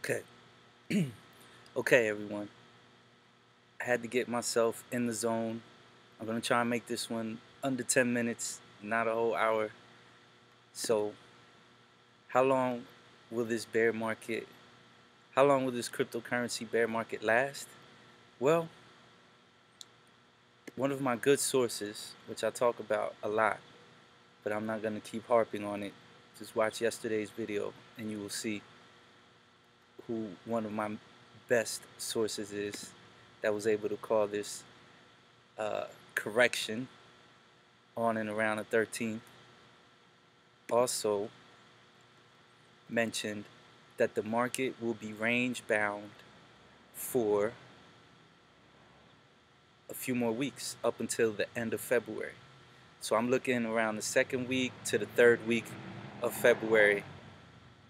Okay. Okay, everyone. I had to get myself in the zone. I'm going to try and make this one under 10 minutes, not a whole hour. So, how long will this bear market, how long will this cryptocurrency bear market last? Well, one of my good sources, which I talk about a lot, but I'm not going to keep harping on it. Just watch yesterday's video and you will see who one of my best sources is that was able to call this correction on and around the 13th. Also mentioned that the market will be range bound for a few more weeks up until the end of February. So I'm looking around the second week to the third week of February.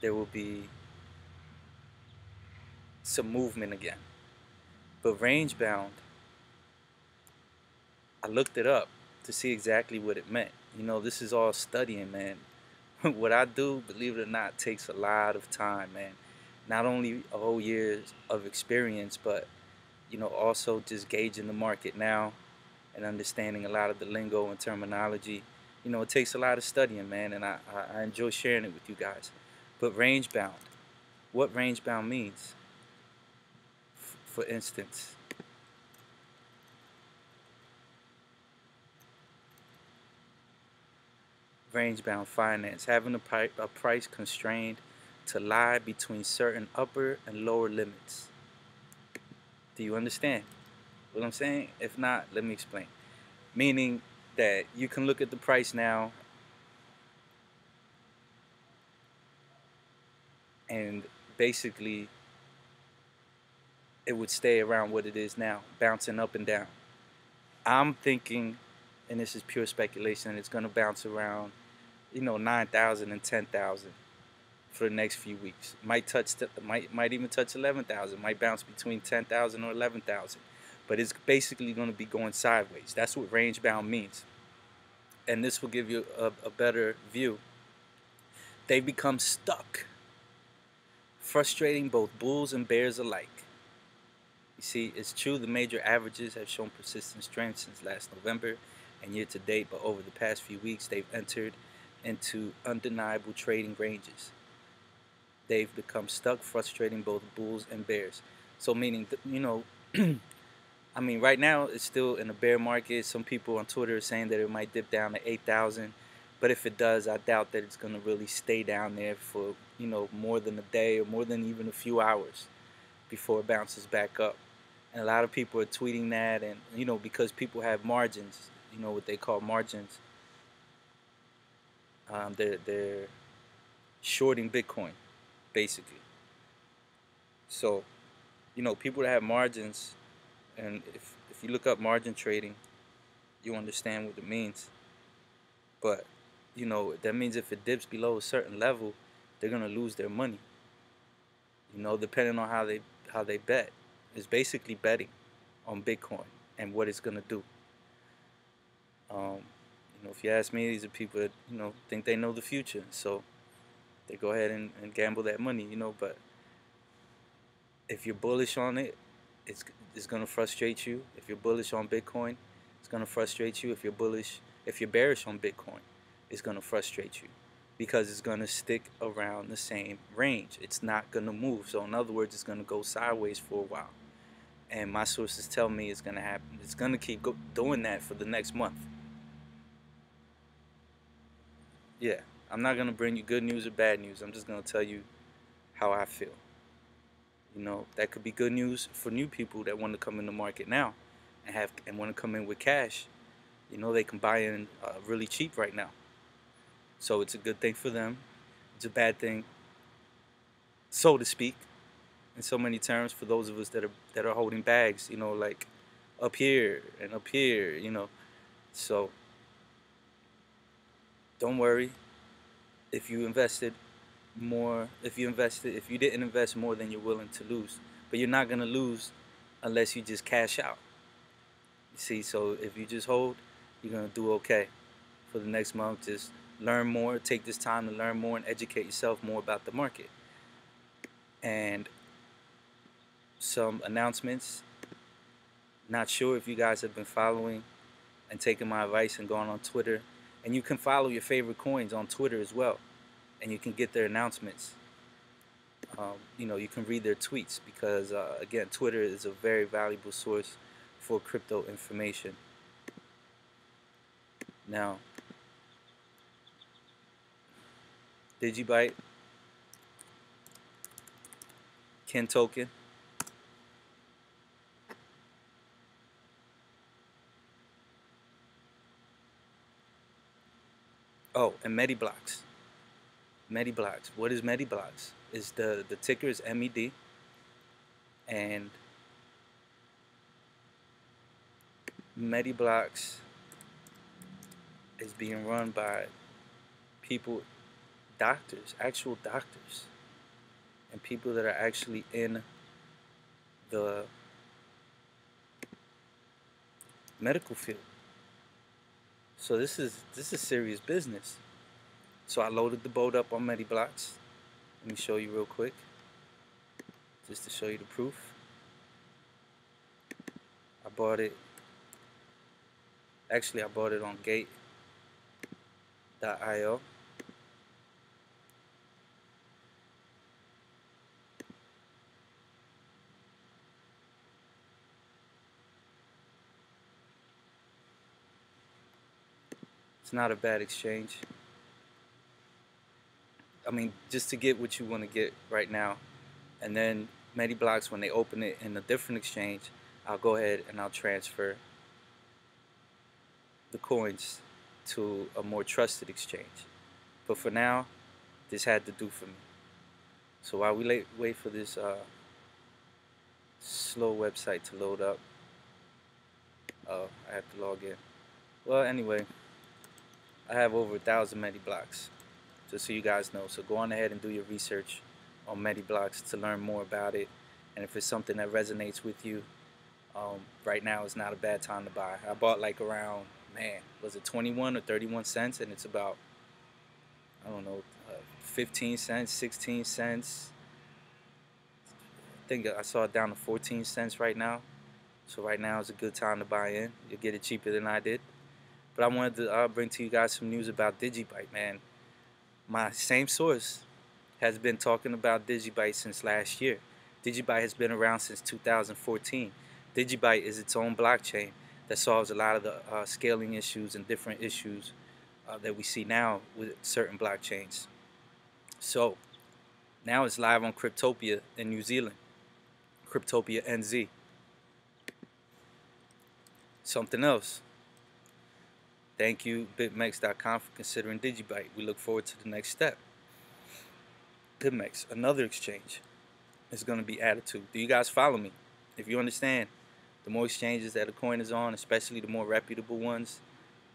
There will be some movement again. But range bound, I looked it up to see exactly what it meant. You know, this is all studying, man. What I do, believe it or not, takes a lot of time, man. Not only a whole year of experience, but you know, also just gauging the market now and understanding a lot of the lingo and terminology. You know, it takes a lot of studying, man, and I enjoy sharing it with you guys. But range bound, what range bound means, for instance, range bound finance, having a price constrained to lie between certain upper and lower limits. Do you understand what I'm saying? If not, let me explain. Meaning that you can look at the price now and basically it would stay around what it is now, bouncing up and down. I'm thinking, and this is pure speculation, it's going to bounce around, you know, 9,000 and 10,000 for the next few weeks. Might even touch 11,000. Might bounce between 10,000 or 11,000. But it's basically going to be going sideways. That's what range bound means. And this will give you a better view. They become stuck, frustrating both bulls and bears alike. You see, it's true the major averages have shown persistent strength since last November and year to date, but over the past few weeks they've entered into undeniable trading ranges. They've become stuck, frustrating both bulls and bears. So meaning, you know, I mean, right now it's still in a bear market. Some people on Twitter are saying that it might dip down to 8,000, but if it does, I doubt that it's going to really stay down there for, you know, more than a day or more than even a few hours before it bounces back up. And a lot of people are tweeting that, and you know, because people have margins, you know, what they call margins. They're shorting Bitcoin, basically. So, you know, people that have margins, and if you look up margin trading, you understand what it means. But you know, that means if it dips below a certain level, they're gonna lose their money. You know, depending on how they bet. It's basically betting on Bitcoin and what it's gonna do. You know, if you ask me, these are people that, you know, think they know the future, so they go ahead and gamble that money, you know. But if you're bullish on it, it's gonna frustrate you. If you're bullish on Bitcoin, it's gonna frustrate you. If you're bearish on Bitcoin, it's gonna frustrate you because it's gonna stick around the same range. It's not gonna move. So in other words, it's gonna go sideways for a while. And my sources tell me it's gonna happen. It's gonna keep doing that for the next month. Yeah, I'm not gonna bring you good news or bad news. I'm just gonna tell you how I feel. You know, that could be good news for new people that want to come in the market now and want to come in with cash. You know, they can buy in really cheap right now. So it's a good thing for them. It's a bad thing, so to speak, in so many terms, for those of us that are holding bags. You know, like up here and up here. You know, so don't worry if you invested more. If you didn't invest more than you're willing to lose, but you're not gonna lose unless you just cash out. You see, so if you just hold, you're gonna do okay for the next month. Just learn more, take this time to learn more and educate yourself more about the market. And some announcements. Not sure if you guys have been following and taking my advice and going on Twitter. And you can follow your favorite coins on Twitter as well. And you can get their announcements. You can read their tweets because, again, Twitter is a very valuable source for crypto information. Now, Diiiip, Ken token. Oh, and Mediblocks. Mediblocks. What is Mediblocks? Is the ticker is MED, and Mediblocks is being run by people, doctors, actual doctors, and people that are actually in the medical field. So this is serious business. So I loaded the boat up on Mediblocks. Let me show you real quick, just to show you the proof. I bought it. Actually, I bought it on Gate.io. It's not a bad exchange. I mean, just to get what you want to get right now. And then Mediblocks, when they open it in a different exchange, I'll go ahead and I'll transfer the coins to a more trusted exchange. But for now, this had to do for me. So while we wait for this slow website to load up, oh, I have to log in. Well, anyway, I have over 1,000 Mediblocks, just so you guys know. So go on ahead and do your research on Mediblocks to learn more about it. And if it's something that resonates with you, right now is not a bad time to buy. I bought like around, man, was it 21 or 31 cents? And it's about, I don't know, 15 cents, 16 cents. I think I saw it down to 14 cents right now. So right now is a good time to buy in. You'll get it cheaper than I did. But I wanted to bring to you guys some news about Diiiip, man. My same source has been talking about Diiiip since last year. Diiiip has been around since 2014. Diiiip is its own blockchain that solves a lot of the scaling issues and different issues that we see now with certain blockchains. So now it's live on Cryptopia in New Zealand, Cryptopia NZ. Something else. Thank you, BitMEX.com, for considering Diiiip. We look forward to the next step. BitMEX, another exchange, is going to be added to. Do you guys follow me? If you understand, the more exchanges that a coin is on, especially the more reputable ones,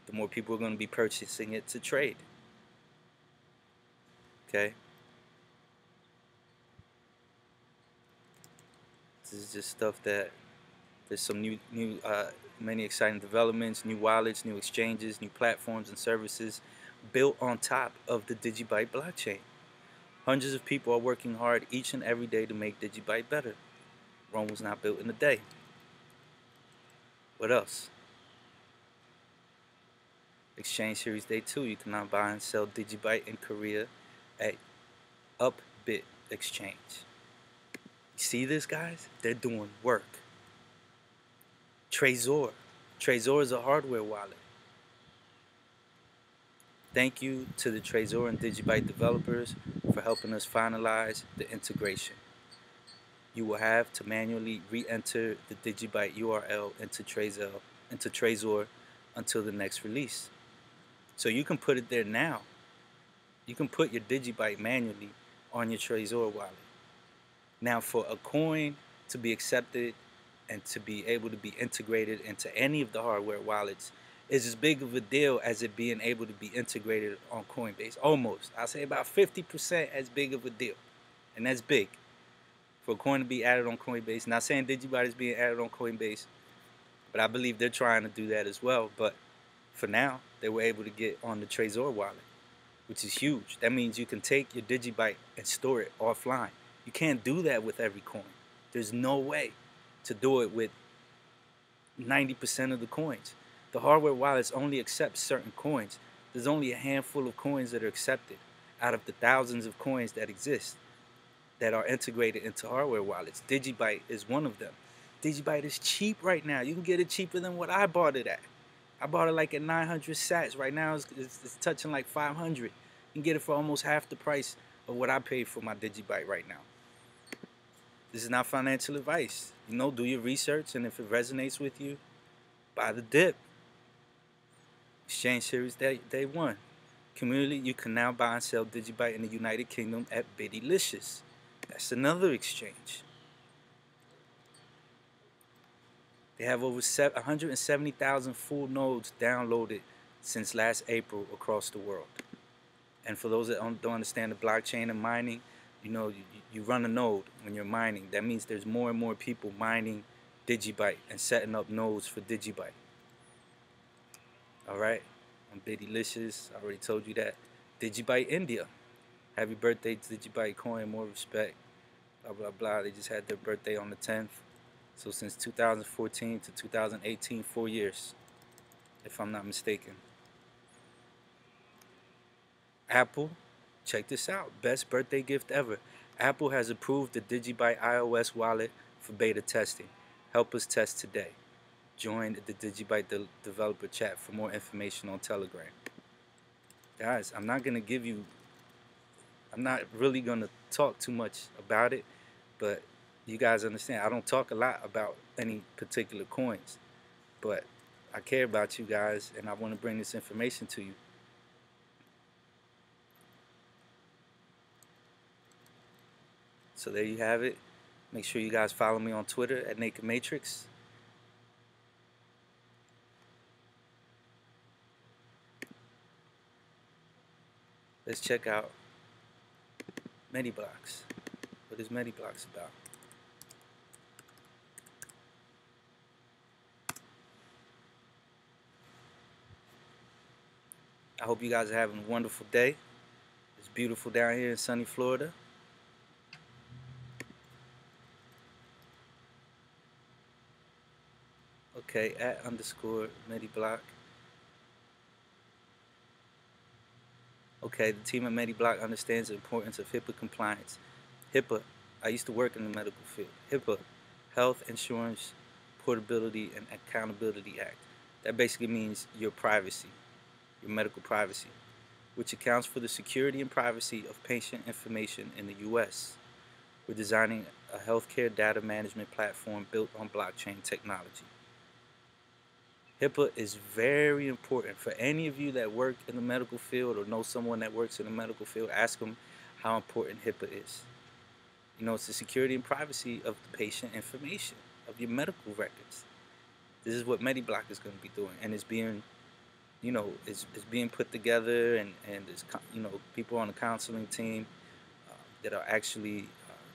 the more people are going to be purchasing it to trade. Okay? This is just stuff that there's some many exciting developments, new wallets, new exchanges, new platforms and services built on top of the Diiiip blockchain. Hundreds of people are working hard each and every day to make Diiiip better. Rome was not built in a day. What else? Exchange Series Day 2. You can now buy and sell Diiiip in Korea at Upbit Exchange. You see this, guys? They're doing work. Trezor. Trezor is a hardware wallet. Thank you to the Trezor and Diiiip developers for helping us finalize the integration. You will have to manually re-enter the Diiiip URL into Trezor until the next release. So you can put it there now. You can put your Diiiip manually on your Trezor wallet. Now, for a coin to be accepted and to be able to be integrated into any of the hardware wallets is as big of a deal as it being able to be integrated on Coinbase. Almost. I'll say about 50% as big of a deal. And that's big. For a coin to be added on Coinbase. Not saying Diiiip is being added on Coinbase, but I believe they're trying to do that as well. But for now, they were able to get on the Trezor wallet, which is huge. That means you can take your Diiiip and store it offline. You can't do that with every coin. There's no way to do it with 90% of the coins. The hardware wallets only accept certain coins. There's only a handful of coins that are accepted out of the thousands of coins that exist that are integrated into hardware wallets. Diiiip is one of them. Diiiip is cheap right now. You can get it cheaper than what I bought it at. I bought it like at 900 sats. Right now it's touching like 500. You can get it for almost half the price of what I paid for my Diiiip right now. This is not financial advice. You know, do your research, and if it resonates with you, buy the dip. Exchange Series Day 1. Community, you can now buy and sell Diiiip in the United Kingdom at Bittylicious. That's another exchange. They have over 170,000 full nodes downloaded since last April across the world. And for those that don't understand the blockchain and mining, you know, you run a node when you're mining. That means there's more and more people mining Diiiip and setting up nodes for Diiiip. Alright, I'm Bittylicious. I already told you that. Diiiip India. Happy birthday to Diiiip Coin, more respect. Blah, blah, blah. They just had their birthday on the 10th. So since 2014 to 2018, 4 years, if I'm not mistaken. Apple, check this out. Best birthday gift ever. Apple has approved the Diiiip iOS wallet for beta testing. Help us test today. Join the Diiiip developer chat for more information on Telegram. Guys, I'm not really going to talk too much about it, but you guys understand, I don't talk a lot about any particular coins, but I care about you guys, and I want to bring this information to you. So there you have it. Make sure you guys follow me on Twitter at Naked Matrix. Let's check out Mediblocks. What is Mediblocks about? I hope you guys are having a wonderful day. It's beautiful down here in sunny Florida. Okay, @_Mediblock. Okay, the team at Mediblock understands the importance of HIPAA compliance. HIPAA, I used to work in the medical field. HIPAA, Health Insurance Portability and Accountability Act. That basically means your privacy, your medical privacy, which accounts for the security and privacy of patient information in the U.S. We're designing a healthcare data management platform built on blockchain technology. HIPAA is very important for any of you that work in the medical field or know someone that works in the medical field. Ask them how important HIPAA is. You know, it's the security and privacy of the patient information, of your medical records. This is what Mediblock is going to be doing, and it's being, you know, it's being put together, and it's, you know, people on the counseling team that are actually,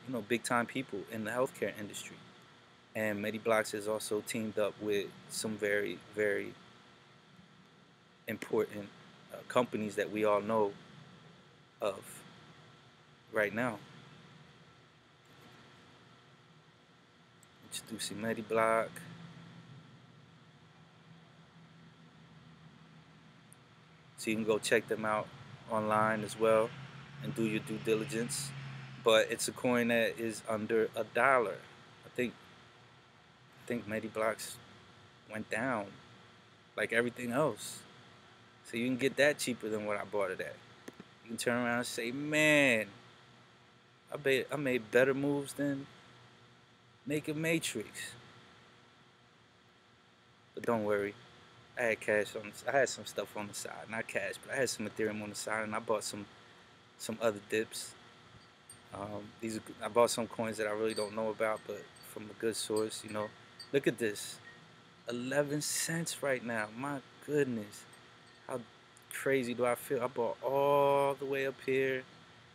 you know, big time people in the healthcare industry. And Mediblocks has also teamed up with some very, very important companies that we all know of right now. Introducing Mediblock. So you can go check them out online as well and do your due diligence. But it's a coin that is under $1. I think Mediblocks went down like everything else. So you can get that cheaper than what I bought it at. You can turn around and say, man, I made better moves than Naked Matrix. But don't worry, I had cash on. I had some stuff on the side, not cash, but I had some Ethereum on the side, and I bought some other dips. I bought some coins that I really don't know about, but from a good source, you know. Look at this, 11 cents right now. My goodness, how crazy do I feel? I bought all the way up here,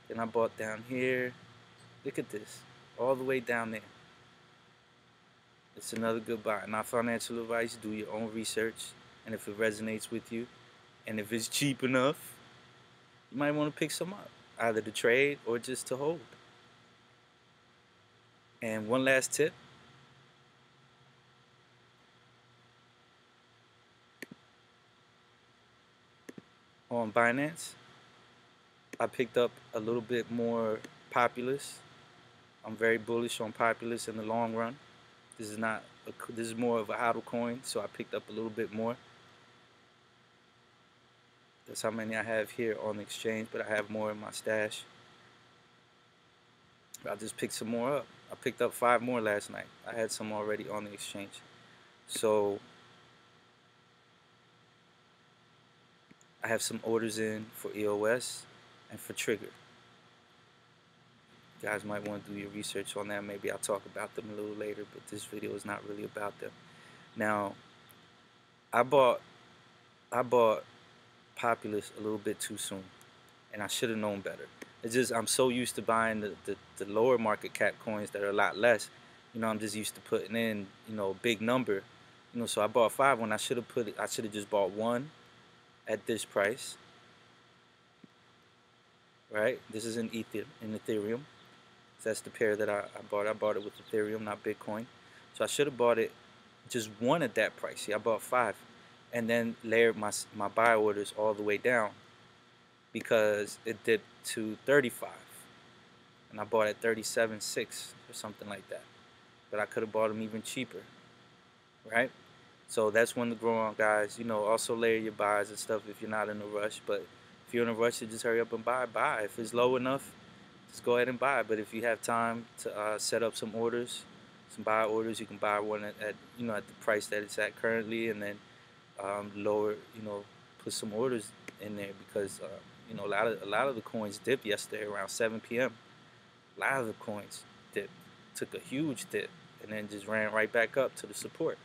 then I bought down here. Look at this, all the way down there. It's another good buy. Not financial advice. Do your own research, and if it resonates with you, and if it's cheap enough, you might want to pick some up, either to trade or just to hold. And one last tip. On Binance, I picked up a little bit more Populous. I'm very bullish on Populous in the long run. This is not this is more of a HODL coin, so I picked up a little bit more. That's how many I have here on the exchange, but I have more in my stash. I just picked some more up. I picked up 5 more last night. I had some already on the exchange. So I have some orders in for EOS and for Trigger. You guys might want to do your research on that. Maybe I'll talk about them a little later, but this video is not really about them. Now, I bought Populous a little bit too soon, and I should have known better. It's just I'm so used to buying the lower market cap coins that are a lot less. You know, I'm just used to putting in, you know, a big number. You know, so I bought 5 when I should have just bought 1 at this price. Right? This is in Ethereum. So that's the pair that I bought. I bought it with Ethereum, not Bitcoin. So I should have bought it just 1 at that price. See, I bought 5 and then layered my buy orders all the way down because it dipped to 35. And I bought at 37.6 or something like that. But I could have bought them even cheaper. Right? So that's when to grow on, guys. You know, also layer your buys and stuff if you're not in a rush. But if you're in a rush, to just hurry up and buy. If it's low enough, just go ahead and buy. But if you have time to set up some orders, some buy orders, you can buy one at you know, at the price that it's at currently, and then lower, you know, put some orders in there because you know, a lot of the coins dipped yesterday around 7 p.m. A lot of the coins took a huge dip and then just ran right back up to the support.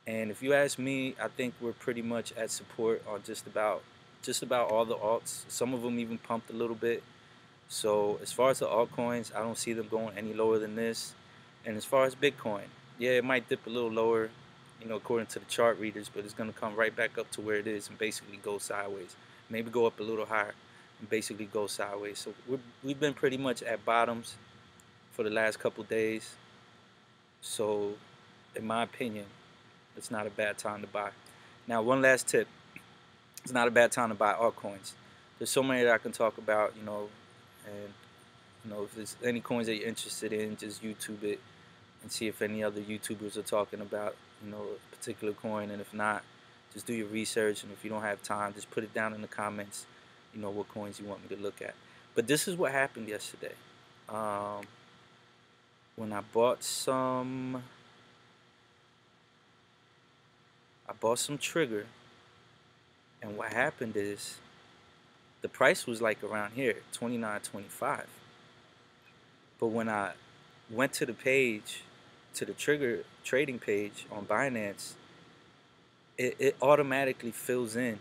And if you ask me, I think we're pretty much at support on just about all the alts. Some of them even pumped a little bit. So as far as the altcoins, I don't see them going any lower than this. And as far as Bitcoin, yeah, it might dip a little lower, you know, according to the chart readers, but it's going to come right back up to where it is and basically go sideways. Maybe go up a little higher and basically go sideways. So we've been pretty much at bottoms for the last couple days. So in my opinion, it's not a bad time to buy. Now, one last tip. It's not a bad time to buy altcoins. There's so many that I can talk about, you know, and, you know, if there's any coins that you're interested in, just YouTube it and see if any other YouTubers are talking about, you know, a particular coin. And if not, just do your research. And if you don't have time, just put it down in the comments, you know, what coins you want me to look at. But this is what happened yesterday. When I bought some Trigger, and what happened is the price was like around here, 29.25. But when I went to the page, to the Trigger trading page on Binance, it automatically fills in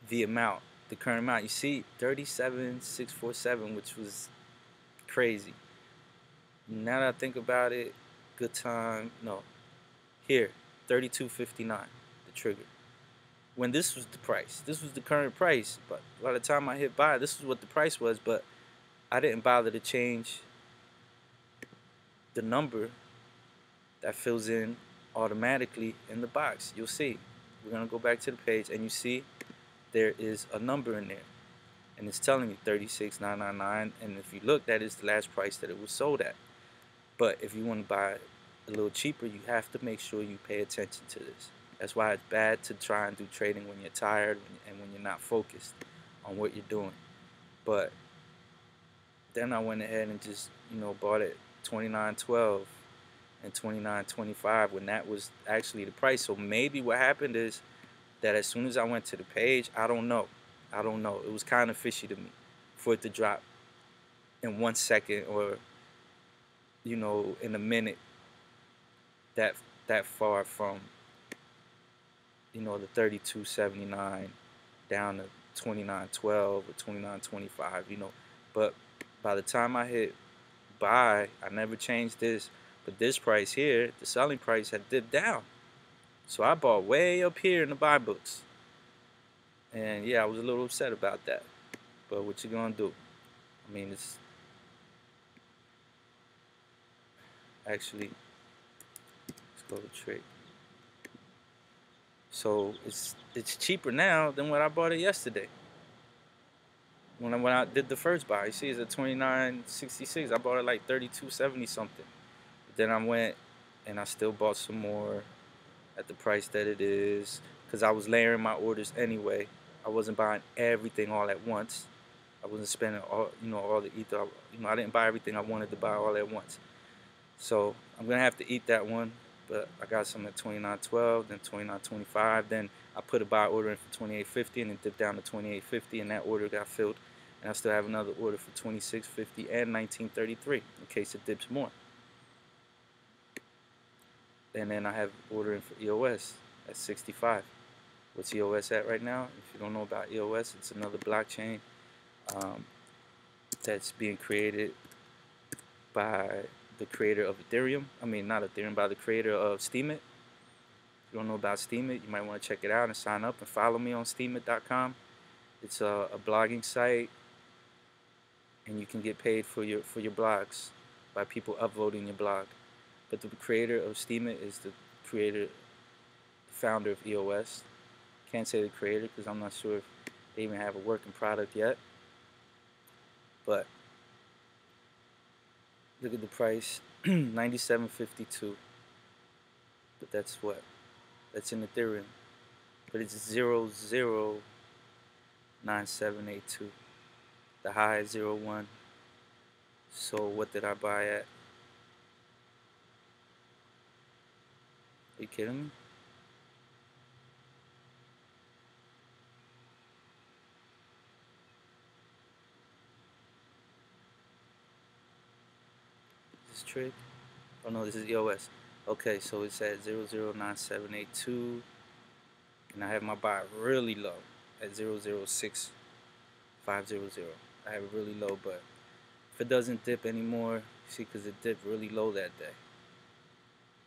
the amount, the current amount. You see 37,647, which was crazy. Now that I think about it, good time, no, here, 32.59, the Trigger. When this was the price, this was the current price, but by the time I hit buy, this is what the price was, but I didn't bother to change the number that fills in automatically in the box. You'll see. We're going to go back to the page, and you see there is a number in there, and it's telling me 36,999, and if you look, that is the last price that it was sold at. But if you want to buy a little cheaper, you have to make sure you pay attention to this. That's why it's bad to try and do trading when you're tired and when you're not focused on what you're doing. But then I went ahead and just, you know, bought it 29.12 and 29.25 when that was actually the price. So maybe what happened is that as soon as I went to the page, I don't know. It was kind of fishy to me for it to drop in 1 second or, you know, in a minute that far from, you know, the 32.79 down to 29.12 or 29.25, you know. But by the time I hit buy, I never changed this, but this price here, the selling price, had dipped down. So I bought way up here in the buy books. And yeah, I was a little upset about that. But what you gonna do? I mean, Actually, let's go to trade. So it's cheaper now than when I bought it yesterday. When I did the first buy, you see, it's at 29.66. I bought it like 32.70 something. But then I went and I still bought some more at the price that it is, because I was layering my orders anyway. I wasn't buying everything all at once. I wasn't spending all all the ether. I didn't buy everything I wanted to buy all at once. So I'm gonna have to eat that one. But I got some at 29.12, then 29.25. Then I put a buy order in for 28.50, and it dipped down to 28.50, and that order got filled. And I still have another order for 26.50 and 19.33 in case it dips more. And then I have ordering for EOS at 65. What's EOS at right now? If you don't know about EOS, it's another blockchain that's being created by the creator of ETHEREUM. I mean, not ETHEREUM, by the creator of Steemit. If you don't know about Steemit, you might want to check it out and sign up and follow me on steemit.com. It's a blogging site, and you can get paid for your blogs by people upvoting your blog. But the creator of Steemit is the founder of EOS. Can't say the creator because I'm not sure if they even have a working product yet. But look at the price, 97.52. But that's what? That's in Ethereum. But it's 009782. The high is 01. So what did I buy at? Are you kidding me? Is this trade? Oh no, this is EOS. Okay, so it's at 009782. And I have my buy really low at 006500. I have it really low, but if it doesn't dip anymore, see, because it dipped really low that day.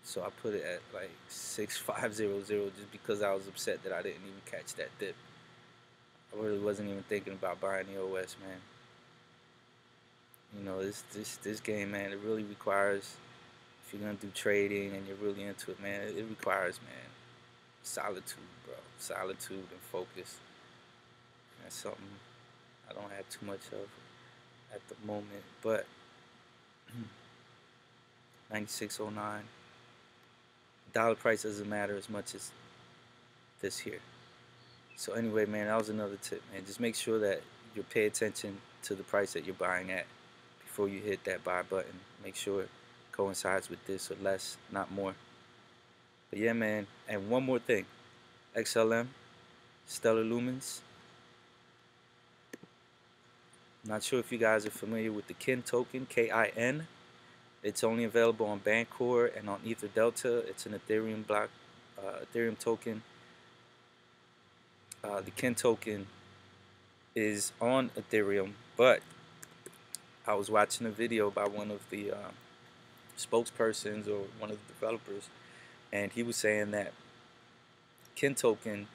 So I put it at like 6500 just because I was upset that I didn't even catch that dip. I really wasn't even thinking about buying EOS, man. You know, this game, man, it really requires, if you're gonna do trading and you're really into it, man, it requires, man, solitude, bro. Solitude and focus. That's something I don't have too much of at the moment, but 96.09. Dollar price doesn't matter as much as this here. So anyway, man, that was another tip, man. Just make sure that you pay attention to the price that you're buying at before you hit that buy button. Make sure it coincides with this or less, not more. But yeah, man, and one more thing. XLM, Stellar Lumens. Not sure if you guys are familiar with the KIN token, KIN. It's only available on Bancor and on Ether Delta. It's an Ethereum block, Ethereum token. The KIN token is on Ethereum, but I was watching a video by one of the spokespersons or one of the developers, and he was saying that KIN token,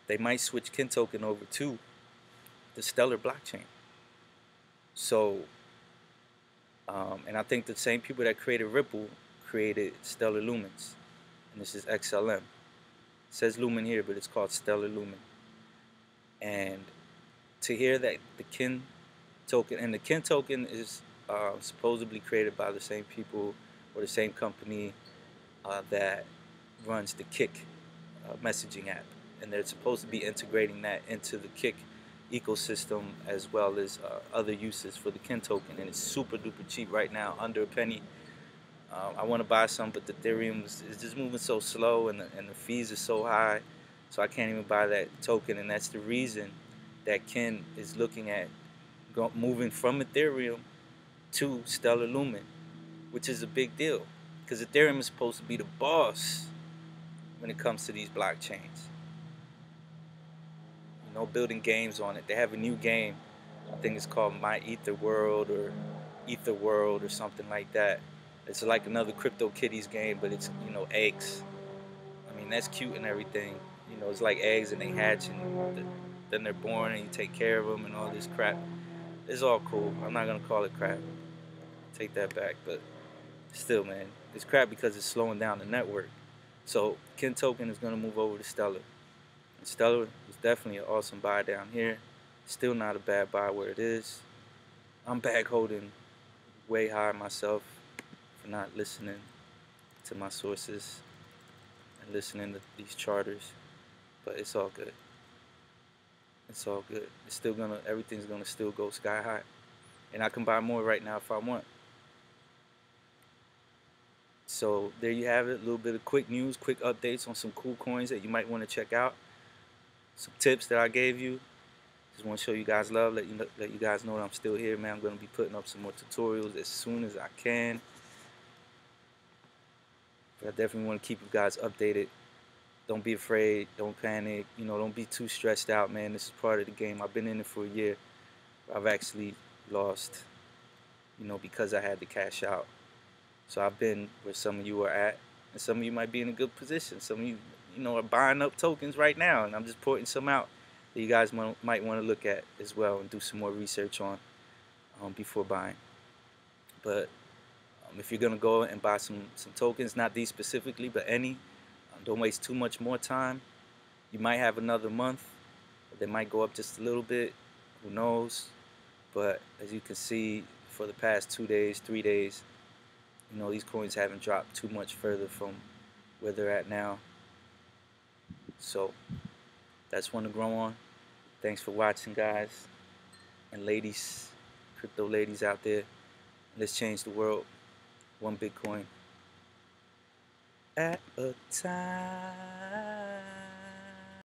they might switch KIN token over to the Stellar blockchain. So, and I think the same people that created Ripple created Stellar Lumens, and this is XLM. It says Lumen here, but it's called Stellar Lumen. And to hear that the KIN token, and the KIN token is supposedly created by the same people or the same company that runs the Kik messaging app, and they're supposed to be integrating that into the Kik ecosystem as well as other uses for the KIN token, and it's super duper cheap right now, under a penny. I want to buy some, but the Ethereum is just moving so slow, and the fees are so high, so I can't even buy that token. And that's the reason that KIN is looking at moving from Ethereum to Stellar Lumen, which is a big deal because Ethereum is supposed to be the boss when it comes to these blockchains. You know, building games on it. They have a new game, I think it's called My Ether World or Ether World or something like that. It's like another CryptoKitties game, but it's, you know, eggs. I mean, that's cute and everything. You know, it's like eggs and they hatch and then they're born and you take care of them and all this crap. It's all cool. I'm not gonna call it crap. Take that back, but still, man, it's crap because it's slowing down the network. So Kin token is gonna move over to Stellar. And Stellar is definitely an awesome buy down here. Still not a bad buy where it is. I'm back holding way high myself for not listening to my sources and listening to these charters. But it's all good. It's all good. It's still gonna, everything's gonna still go sky high. And I can buy more right now if I want. So there you have it, a little bit of quick news, quick updates on some cool coins that you might want to check out. Some tips that I gave you. Just want to show you guys love, let you guys know that I'm still here, man. I'm going to be putting up some more tutorials as soon as I can. But I definitely want to keep you guys updated. Don't be afraid, don't panic, you know, don't be too stressed out, man. This is part of the game. I've been in it for a year. I've actually lost, you know, because I had to cash out. So I've been where some of you are at, and some of you might be in a good position. Some of you, you know, are buying up tokens right now, and I'm just pointing some out that you guys might want to look at as well and do some more research on before buying. But if you're gonna go and buy some tokens, not these specifically, but any, don't waste too much more time. You might have another month. They might go up just a little bit. Who knows? But as you can see, for the past 2 days, 3 days, you know, these coins haven't dropped too much further from where they're at now. So that's one to grow on. Thanks for watching, guys and ladies, crypto ladies out there. Let's change the world one Bitcoin at a time.